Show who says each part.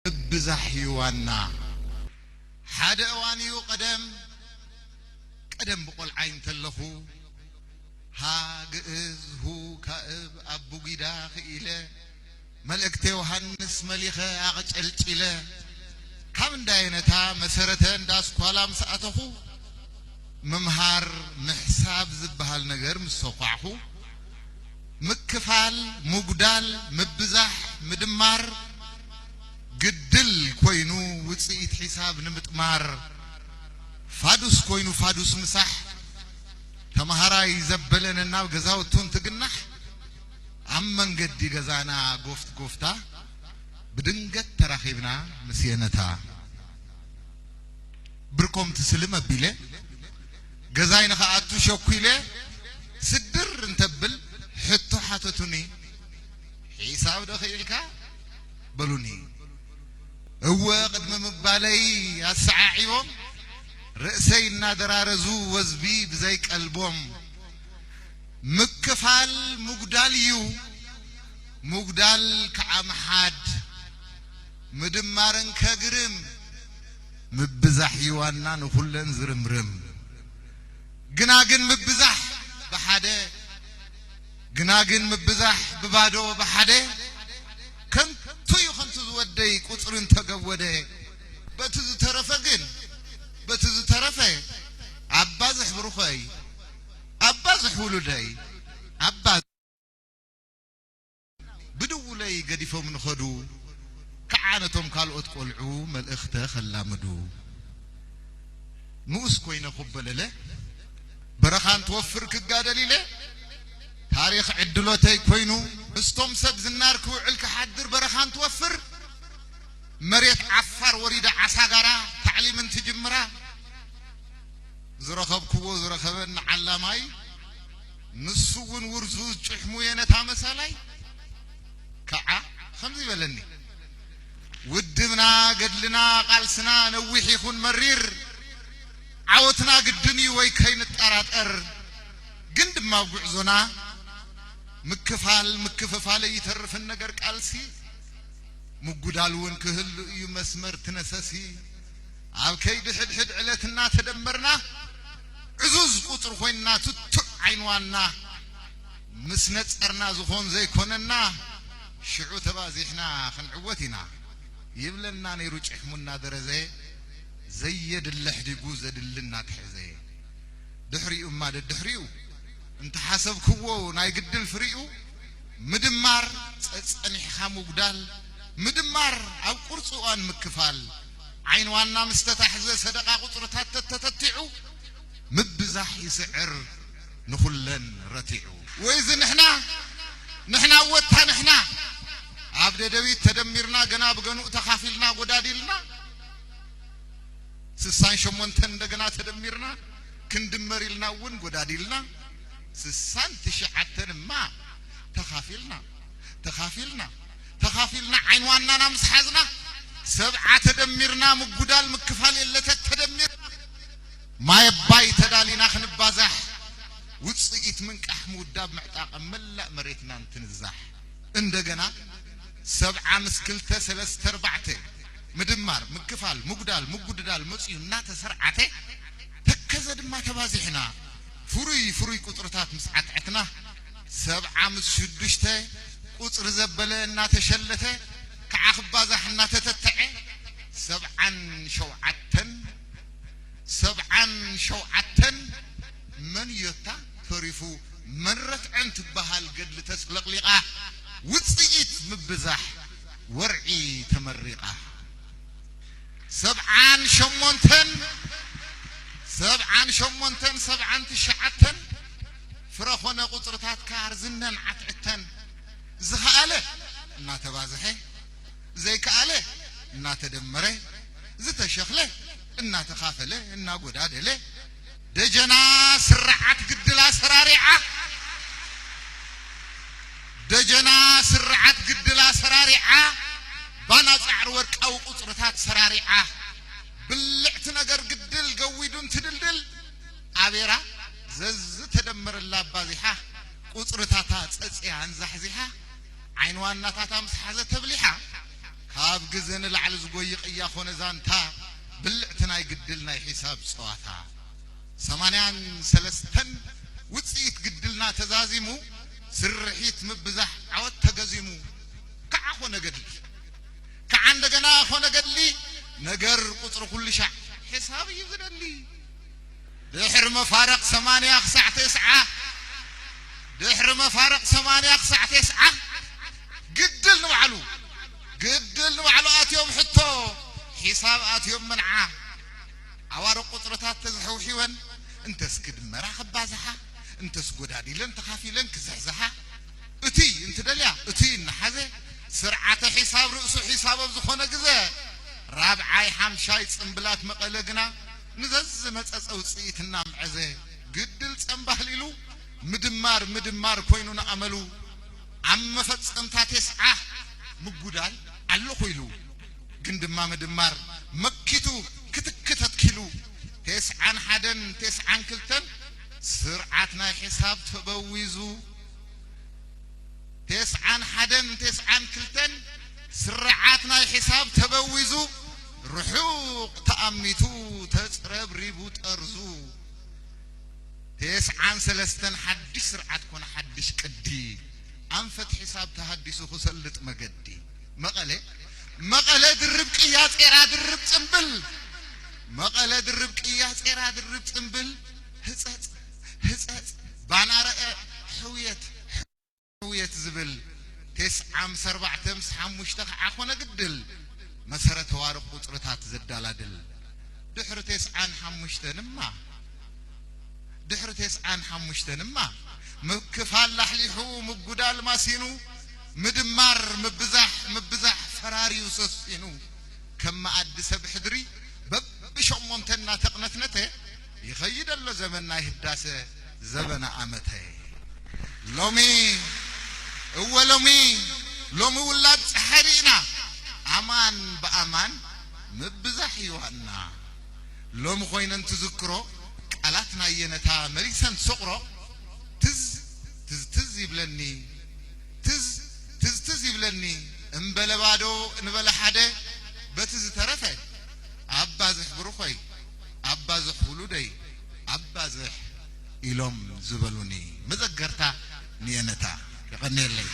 Speaker 1: بزحيوانا حدا وانيو قدم بقول عين تلخو ها جئز هو كأب أبو جداخ إله ملكت يوحنس مليخة أغجلت إله كم داينتها مسرتين داس كلام سأتخو ممهار محساب زبها النجار مسوقعه مكفال مقدال مبزح مدمار قدل كوينو وتصيت حساب نمتمار فادوس كوينو فادوس مسح تمهراي زبلن الناو جزاو تون تجنح عمن قدي جزانا قفتا بدنجت تراخيبنا مسينتها بركم تسلم بيله جزاينا خاطو شوكيله سدر انتبل حتو حاتتوني حساب دخيلك بلوني هو قدم مبالي الساعيهم رأسينا درارزو وزبي بزيك ألبوم مكفال مقداليو مقدال كعمحاد مدمارن كجرم مبزح يوانا نخلن زرمرم جناجن مبزح بحده جناجن مبزح ببادو بحده كم توي خمسة ودي كترن تجوده بتز ترفقن بتز ترفه عبازح بروخي عبازح ولدي عباز بدو لي قديفهم من خدو كعانتهم قالوا تقولعوا ملأخته خلامدو نوس كوينة خبلله برخان توفر كقادلي له تاريخ عدلوتي كوينو استوم سبز النار كوعلك حدر برخان توفر مريت عفار وريد عساقرا تعليم تجمرا زرخب كوو زرخبن علاماي نسوون ورزوز جحمو ينتا مسالاي كعا خمزي بلني ودمنا قدلنا قالسنا نوحي خون مرير عوتنا قدني ويكين التاراتر قند ما وقعزونا مكففال يترف النقر قالسي مقودالون كهل يمسمر تنسسي عالكي دحد حد علتنا تدمرنا عزوز قطر خوينا تتع عينوانا مسنت ارنا زخون زي كوننا شعو تبازيحنا خنعوتنا يبلنا نيروج احمنا درزي زيد اللحدي قوز دلنا تحزي دحريو ما دحريو انت حسب كوو ناي قدل فريو مدمار تصني خامو قدال مدمار او قرصوان مكفال عين وانا مستتحز صدقه قطرتات تتتعو مبزح يسعر نخلن رتيعو واذا نحنا وتها نحنا عبد داوود تدمرنا جنا بجنو تخافلنا غداديلنا سسان شمونتن دغنا تدمرنا كندمريلنا ون غداديلنا سسان تشعتن ما تخافلنا عينوانا مسحزنا سبعه تدمرنا مغدال مكفال يله تدمر ما يباي تدالينا خنبازح وصيت من احمود داب معطاق ملا مريتنا نتنزح اندغنا سبعه مسكلته ثلاثه اربعه مدمار مكفال مغدال مغددال مصينا تسرعته تكزد ما تبازحنا فروي قطرتات مسعتعتنا سبعه مسشدشته قطر زبلنا تشلته كعخبازحنا تتتعه سبعا شوعتن من يتا فريفو مرت انت بحال قد لتسلقلقه وصيت مبزح ورعي تمرقه سبعا شمونتن سبعا تشعتن فرخونا قطرتات كارزنن عتعتن زخاله ما تبازحه زي كاله ما تدمره زت شخله إن تخافله إن قدادله دجنا سرعت قدلا سرارعة بانا سعر ورك أو قطرتات سرارعة بلعت نجر قدل قويدون تدلدل عبيرة زز تدمر الله بازحة قطرتات أسئها انزحزحة عينوان نتاتا مسحزة تبليحة ካብ ግዘን ላዕሊ ዝጎይቕ እያ ኾነ ዛንታ ብልዕትና ይግድልና የሒሳብ ፀዋታ 83 ውፅኢት ግድልና ተዛዚሙ ስርሒት ምብዛሕ ዓወት ተገዚሙ ከዓ ኾነ ገድሊ ከዓ እንደገና ኾነ ገድሊ ነገር ቁፅሪ ኩሉ ሻዕ ሒሳብ እዩ ዝደሊ ድሕሪ መፋረቕ 80 ክሳዕ 9 ድሕሪ መፋረቕ 80 ክሳዕ 9 ግድል ንባዕሉ ኣትዮም ሕቶ ሒሳብ ኣትዮም መንዓ ዓዋር ቁፅርታት ተዝሕውሒወን እንተስ ክድመራ ክባዝሓ እንተስ ጎዳዲለን ተኻፊለን ክዝሕዝሓ እቱይ እንትደልያ እቱይ እናሓዘ ስርዓተ ሒሳብ ርእሱ ሒሳብ ኣብ ዝኾነ ግዜ ራብዓይ ሓምሻይ ፅምብላት መቐለ ግና ንዘዝ መፀፀ ውፅኢት እናምዐዘ ግድል ፀምባህል ኢሉ ምድማር ኮይኑ ንኣመሉ ኣብ መፈፀምታ 9 ምጉዳል ኣለኹ ኢሉ ግን ድማ ምድማር መኪቱ ክትክተት ኪሉ 91 92 ስርዓት ናይ ሒሳብ ተበዊዙ 91 92 ስርዓት ናይ ሒሳብ ተበዊዙ ርሑቕ ተኣሚቱ ተፅረብሪቡ ጠርዙ 93 ሓድሽ ስርዓት ኮነ ሓድሽ ቅዲ ኣንፈት ሒሳብ ተሃዲሱ ክሰልጥ መገዲ መቐለ ድርብ ቅያ ጼራ ድርብ ፅምብል መቐለ ድርብ ቅያ ጼራ ድርብ ፅምብል ህፀፅ ባናረአ ሕውየት ዝብል 94 5 ከዓ ኾነ ግድል መሰረተ ዋርቕ ቁፅርታት ዘዳላድል ድሕሪ 95 ድማ ምክፋል ላሕሊሑ ምጉዳል ማሲኑ ምድማር ምብዛሕ ፈራሪዩ ሰሲኑ ከም ማዕዲ ሰብ ሕድሪ በብሸሞንተና ተቕነትነተ ይኸይድ ኣሎ ዘመን ናይ ህዳሴ ዘበና ዓመተ ሎሚ ውላድ ፀሓሪና ኣማን በኣማን ምብዛሕ ይዋና ሎሚ ኾይነን ትዝክሮ ቃላት ናየነታ መሪሰን ሰቕሮ ትዝ ይብለኒ እምበለባዶ እንበለ ሓደ በቲ ዝተረፈ ኣባዝሕ ብሩኾይ ኣባዝሕ ውሉደይ ኣባዝሕ ኢሎም ዝበሉኒ መዘገርታ ንየነታ ይቐኒየለይ